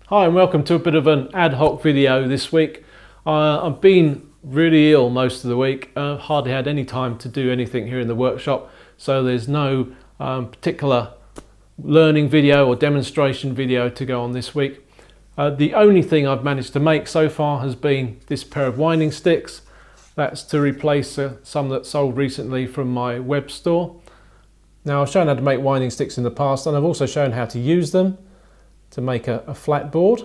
Hi and welcome to a bit of an ad hoc video this week. I've been really ill most of the week, hardly had any time to do anything here in the workshop, so there's no particular learning video or demonstration video to go on this week. The only thing I've managed to make so far has been this pair of winding sticks. That's to replace some that sold recently from my web store. Now, I've shown how to make winding sticks in the past, and I've also shown how to use them to make a flat board.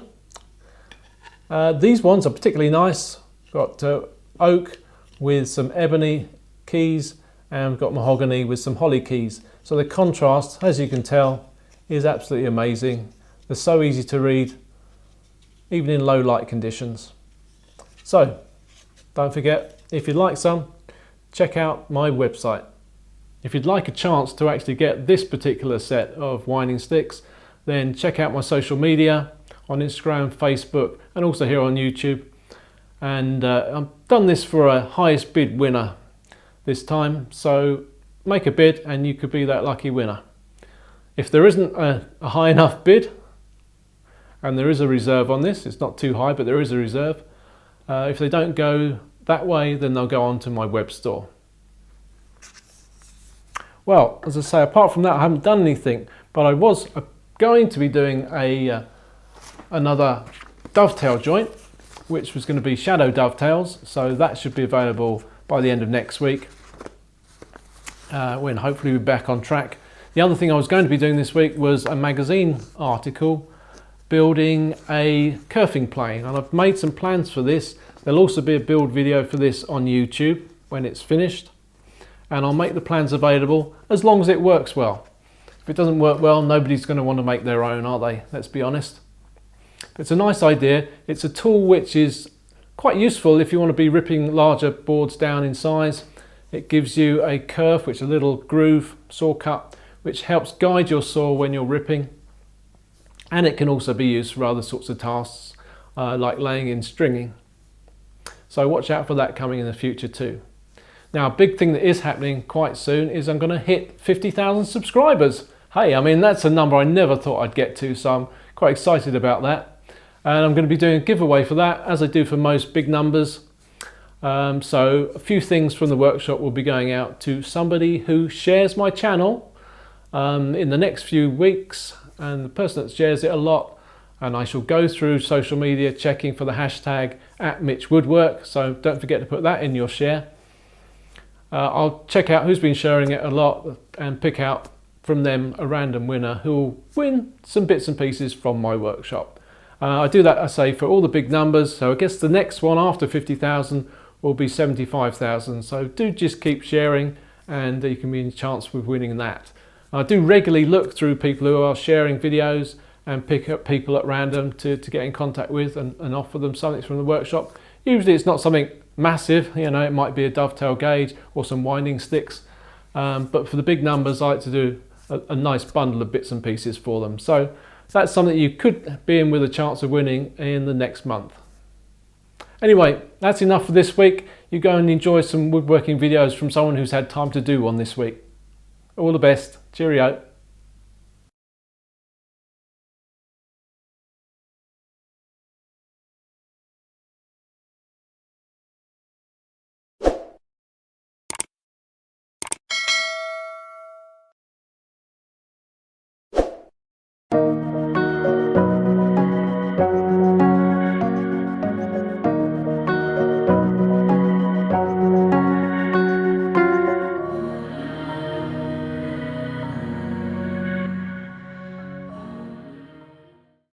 These ones are particularly nice. Got oak with some ebony keys, and we've got mahogany with some holly keys. So the contrast, as you can tell, is absolutely amazing. They're so easy to read, even in low light conditions. So don't forget, if you'd like some, check out my website. If you'd like a chance to actually get this particular set of winding sticks, then check out my social media on Instagram, Facebook, and also here on YouTube. And I've done this for a highest bid winner this time, so make a bid and you could be that lucky winner. If there isn't a high enough bid, and there is a reserve on this, it's not too high, but there is a reserve. If they don't go that way, then they'll go on to my web store. Well, as I say, apart from that, I haven't done anything, but I was going to be doing another dovetail joint, which was going to be shadow dovetails, so that should be available by the end of next week, when hopefully we're back on track. The other thing I was going to be doing this week was a magazine article building a kerfing plane, and I've made some plans for this. There'll also be a build video for this on YouTube when it's finished, and I'll make the plans available as long as it works well. If it doesn't work well, nobody's going to want to make their own, are they? Let's be honest. It's a nice idea. It's a tool which is quite useful if you want to be ripping larger boards down in size. It gives you a kerf, which is a little groove saw cut, which helps guide your saw when you're ripping. And it can also be used for other sorts of tasks, like laying in stringing. So watch out for that coming in the future too. Now, a big thing that is happening quite soon is I'm going to hit 50,000 subscribers. Hey, I mean, that's a number I never thought I'd get to, so I'm quite excited about that. And I'm going to be doing a giveaway for that, as I do for most big numbers. So a few things from the workshop will be going out to somebody who shares my channel in the next few weeks, and the person that shares it a lot. And I shall go through social media checking for the hashtag @MitchWoodwork, so don't forget to put that in your share. I'll check out who's been sharing it a lot and pick out from them a random winner who will win some bits and pieces from my workshop. I do that, I say, for all the big numbers, so I guess the next one after 50,000 will be 75,000. So do just keep sharing and you can be in chance with winning that. I do regularly look through people who are sharing videos and pick up people at random to get in contact with and offer them something from the workshop. Usually it's not something massive, you know, it might be a dovetail gauge or some winding sticks, but for the big numbers I like to do a nice bundle of bits and pieces for them. So that's something you could be in with a chance of winning in the next month. Anyway, that's enough for this week. You go and enjoy some woodworking videos from someone who's had time to do one this week. All the best. Cheerio.